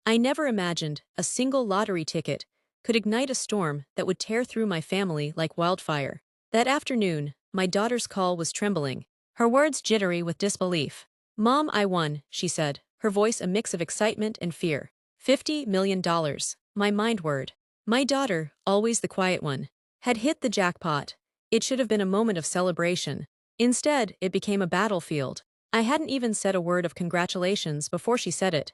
I never imagined a single lottery ticket could ignite a storm that would tear through my family like wildfire. That afternoon, my daughter's call was trembling, her words jittery with disbelief. "Mom, I won," she said, her voice a mix of excitement and fear. $50 million, my mind word. My daughter, always the quiet one, had hit the jackpot. It should have been a moment of celebration. Instead, it became a battlefield. I hadn't even said a word of congratulations before she said it.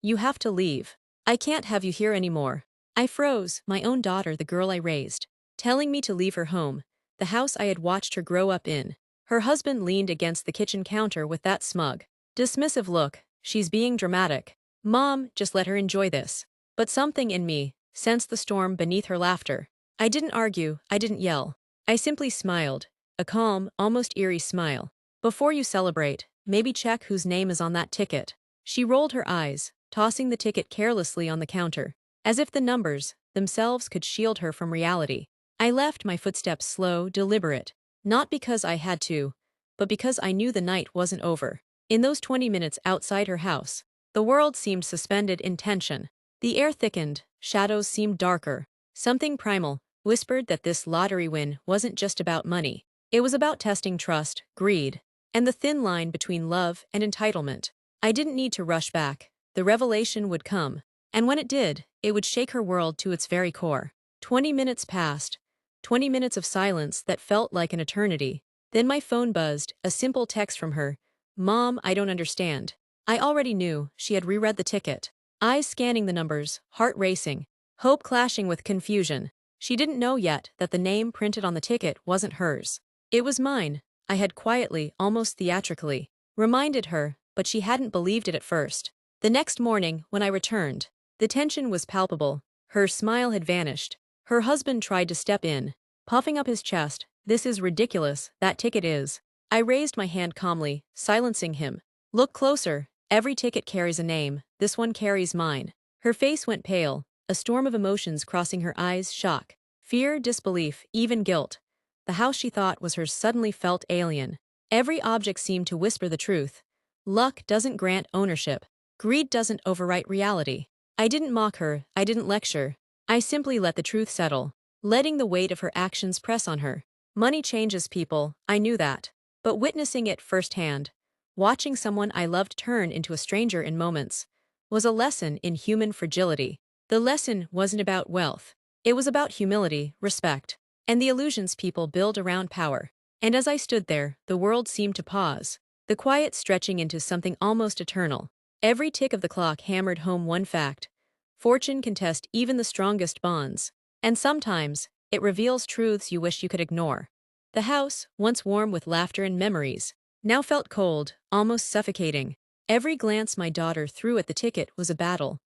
"You have to leave. I can't have you here anymore." I froze, my own daughter, the girl I raised, telling me to leave her home, the house I had watched her grow up in. Her husband leaned against the kitchen counter with that smug, dismissive look. "She's being dramatic. Mom, just let her enjoy this." But something in me sensed the storm beneath her laughter. I didn't argue, I didn't yell. I simply smiled, a calm, almost eerie smile. "Before you celebrate, maybe check whose name is on that ticket." She rolled her eyes, tossing the ticket carelessly on the counter, as if the numbers themselves could shield her from reality. I left, my footsteps slow, deliberate, not because I had to, but because I knew the night wasn't over. In those 20 minutes outside her house, the world seemed suspended in tension. The air thickened, shadows seemed darker. Something primal whispered that this lottery win wasn't just about money. It was about testing trust, greed, and the thin line between love and entitlement. I didn't need to rush back. The revelation would come. And when it did, it would shake her world to its very core. 20 minutes passed. 20 minutes of silence that felt like an eternity. Then my phone buzzed, a simple text from her. "Mom, I don't understand." I already knew she had reread the ticket. Eyes scanning the numbers, heart racing, hope clashing with confusion. She didn't know yet that the name printed on the ticket wasn't hers. It was mine. I had quietly, almost theatrically, reminded her, but she hadn't believed it at first. The next morning, when I returned, the tension was palpable. Her smile had vanished. Her husband tried to step in, puffing up his chest. "This is ridiculous, that ticket is." I raised my hand calmly, silencing him. "Look closer. Every ticket carries a name. This one carries mine." Her face went pale, a storm of emotions crossing her eyes: shock, fear, disbelief, even guilt. The house she thought was hers suddenly felt alien. Every object seemed to whisper the truth. Luck doesn't grant ownership. Greed doesn't overwrite reality. I didn't mock her, I didn't lecture. I simply let the truth settle, letting the weight of her actions press on her. Money changes people, I knew that. But witnessing it firsthand, watching someone I loved turn into a stranger in moments, was a lesson in human fragility. The lesson wasn't about wealth. It was about humility, respect, and the illusions people build around power. And as I stood there, the world seemed to pause, the quiet stretching into something almost eternal. Every tick of the clock hammered home one fact: fortune can test even the strongest bonds, and sometimes it reveals truths you wish you could ignore. The house, once warm with laughter and memories, now felt cold, almost suffocating. Every glance my daughter threw at the ticket was a battle,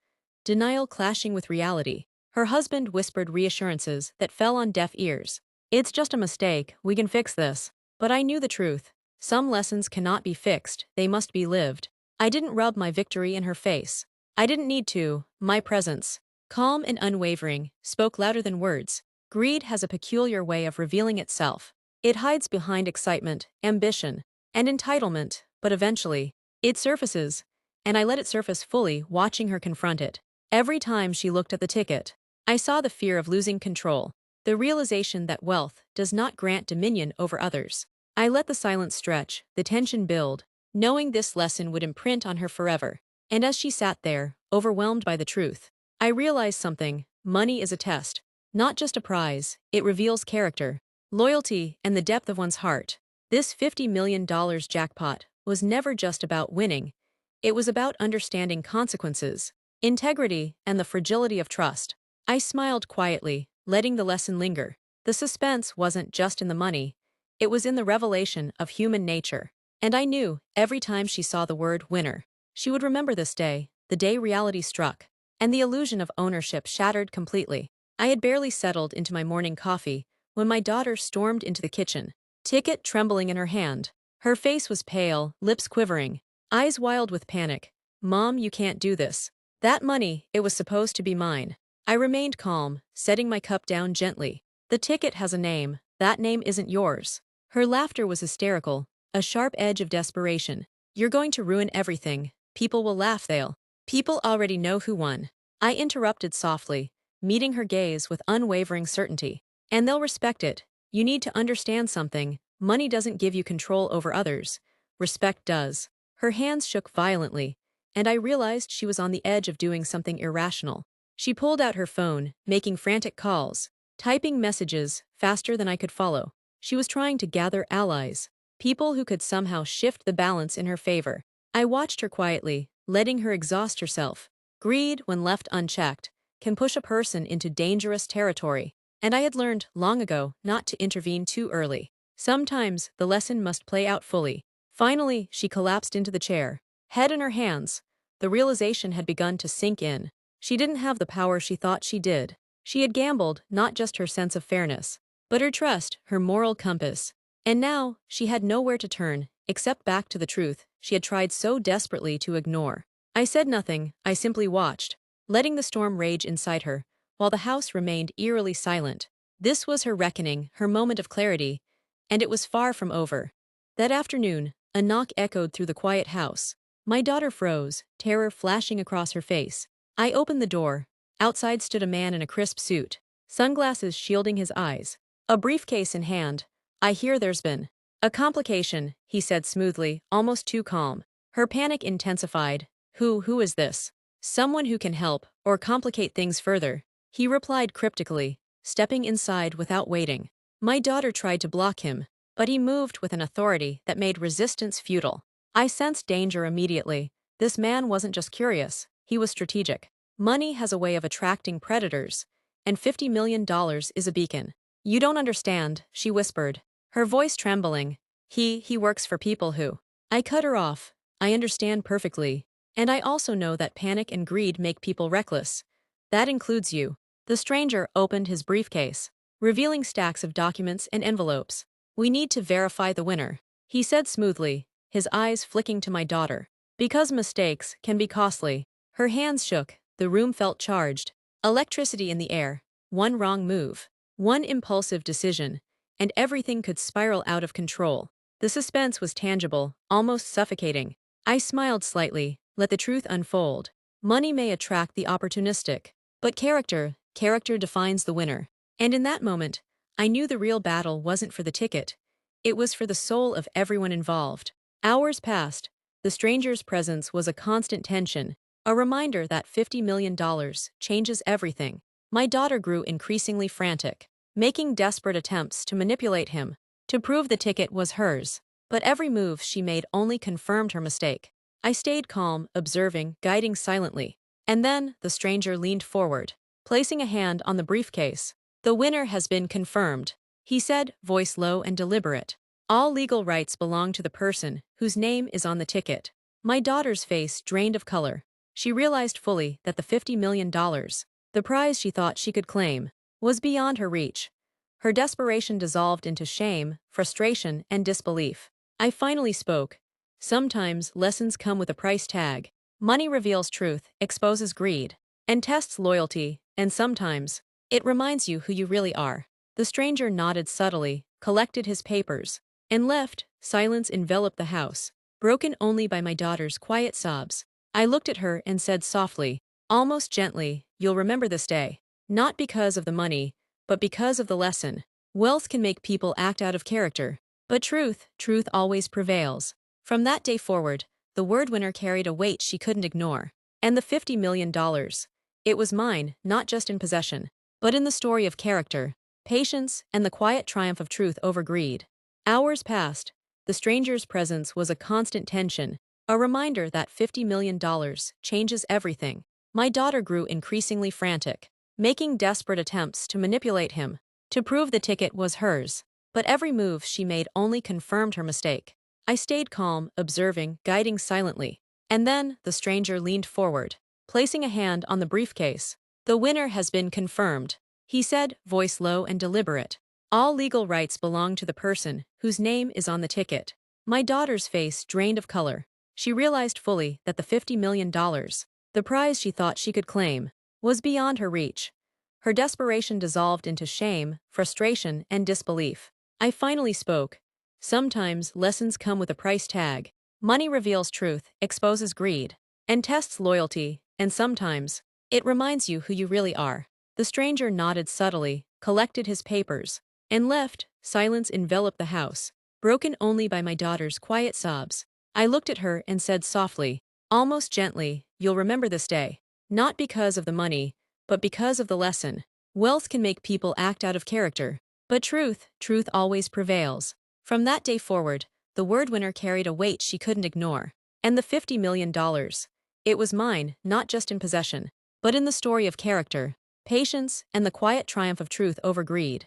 denial clashing with reality. Her husband whispered reassurances that fell on deaf ears. "It's just a mistake, we can fix this." But I knew the truth. Some lessons cannot be fixed, they must be lived. I didn't rub my victory in her face. I didn't need to. My presence, calm and unwavering, spoke louder than words. Greed has a peculiar way of revealing itself. It hides behind excitement, ambition, and entitlement, but eventually, it surfaces, and I let it surface fully, watching her confront it. Every time she looked at the ticket, I saw the fear of losing control, the realization that wealth does not grant dominion over others. I let the silence stretch, the tension build, knowing this lesson would imprint on her forever. And as she sat there, overwhelmed by the truth, I realized something: money is a test, not just a prize. It reveals character, loyalty, and the depth of one's heart. This $50 million jackpot was never just about winning. It was about understanding consequences, integrity, and the fragility of trust. I smiled quietly, letting the lesson linger. The suspense wasn't just in the money, it was in the revelation of human nature. And I knew, every time she saw the word winner, she would remember this day, the day reality struck, and the illusion of ownership shattered completely. I had barely settled into my morning coffee when my daughter stormed into the kitchen, ticket trembling in her hand. Her face was pale, lips quivering, eyes wild with panic. "Mom, you can't do this. That money, it was supposed to be mine." I remained calm, setting my cup down gently. "The ticket has a name. That name isn't yours." Her laughter was hysterical, a sharp edge of desperation. "You're going to ruin everything. People will laugh, they'll People already know who won. I interrupted softly, meeting her gaze with unwavering certainty. And they'll respect it. You need to understand something. Money doesn't give you control over others. Respect does. Her hands shook violently, and I realized she was on the edge of doing something irrational. She pulled out her phone, making frantic calls, typing messages faster than I could follow. She was trying to gather allies, people who could somehow shift the balance in her favor. I watched her quietly, letting her exhaust herself. Greed, when left unchecked, can push a person into dangerous territory, and I had learned long ago not to intervene too early. Sometimes the lesson must play out fully. Finally, she collapsed into the chair, head in her hands. The realization had begun to sink in. She didn't have the power she thought she did. She had gambled not just her sense of fairness, but her trust, her moral compass. And now, she had nowhere to turn, except back to the truth she had tried so desperately to ignore. I said nothing, I simply watched, letting the storm rage inside her, while the house remained eerily silent. This was her reckoning, her moment of clarity, and it was far from over. That afternoon, a knock echoed through the quiet house. My daughter froze, terror flashing across her face. I opened the door. Outside stood a man in a crisp suit, sunglasses shielding his eyes, a briefcase in hand. "I hear there's been a complication," he said smoothly, almost too calm. Her panic intensified. Who is this? "Someone who can help, or complicate things further," he replied cryptically, stepping inside without waiting. My daughter tried to block him, but he moved with an authority that made resistance futile. I sensed danger immediately. This man wasn't just curious, he was strategic. Money has a way of attracting predators, and $50 million is a beacon. "You don't understand," she whispered, her voice trembling. He works for people who—" I cut her off. "I understand perfectly. And I also know that panic and greed make people reckless. That includes you." The stranger opened his briefcase, revealing stacks of documents and envelopes. "We need to verify the winner," he said smoothly, his eyes flicking to my daughter. "Because mistakes can be costly." Her hands shook, the room felt charged. Electricity in the air. One wrong move, one impulsive decision, and everything could spiral out of control. The suspense was tangible, almost suffocating. I smiled slightly. Let the truth unfold. Money may attract the opportunistic, but character defines the winner. And in that moment, I knew the real battle wasn't for the ticket. It was for the soul of everyone involved. Hours passed. The stranger's presence was a constant tension, a reminder that $50 million changes everything. My daughter grew increasingly frantic, making desperate attempts to manipulate him, to prove the ticket was hers. But every move she made only confirmed her mistake. I stayed calm, observing, guiding silently. And then, the stranger leaned forward, placing a hand on the briefcase. "The winner has been confirmed," he said, voice low and deliberate. "All legal rights belong to the person whose name is on the ticket." My daughter's face drained of color. She realized fully that the $50 million, the prize she thought she could claim, was beyond her reach. Her desperation dissolved into shame, frustration, and disbelief. I finally spoke. "Sometimes lessons come with a price tag. Money reveals truth, exposes greed, and tests loyalty, and sometimes it reminds you who you really are." The stranger nodded subtly, collected his papers, and left. Silence enveloped the house, broken only by my daughter's quiet sobs. I looked at her and said softly, almost gently, "You'll remember this day. Not because of the money, but because of the lesson. Wealth can make people act out of character, but truth always prevails." From that day forward, the word winner carried a weight she couldn't ignore. And the $50 million. It was mine, not just in possession, but in the story of character, patience, and the quiet triumph of truth over greed. Hours passed. The stranger's presence was a constant tension, a reminder that $50 million changes everything. My daughter grew increasingly frantic, making desperate attempts to manipulate him, to prove the ticket was hers. But every move she made only confirmed her mistake. I stayed calm, observing, guiding silently. And then, the stranger leaned forward, placing a hand on the briefcase. "The winner has been confirmed," he said, voice low and deliberate. "All legal rights belong to the person whose name is on the ticket." My daughter's face drained of color. She realized fully that the $50 million, the prize she thought she could claim, was beyond her reach. Her desperation dissolved into shame, frustration, and disbelief. I finally spoke. "Sometimes lessons come with a price tag. Money reveals truth, exposes greed, and tests loyalty, and sometimes, it reminds you who you really are. The stranger nodded subtly, collected his papers, and left. Silence enveloped the house, broken only by my daughter's quiet sobs. I looked at her and said softly, almost gently, "You'll remember this day. Not because of the money, but because of the lesson. Wealth can make people act out of character, but truth always prevails." From that day forward, the word winner carried a weight she couldn't ignore. And the $50 million. It was mine, not just in possession, but in the story of character, patience, and the quiet triumph of truth over greed.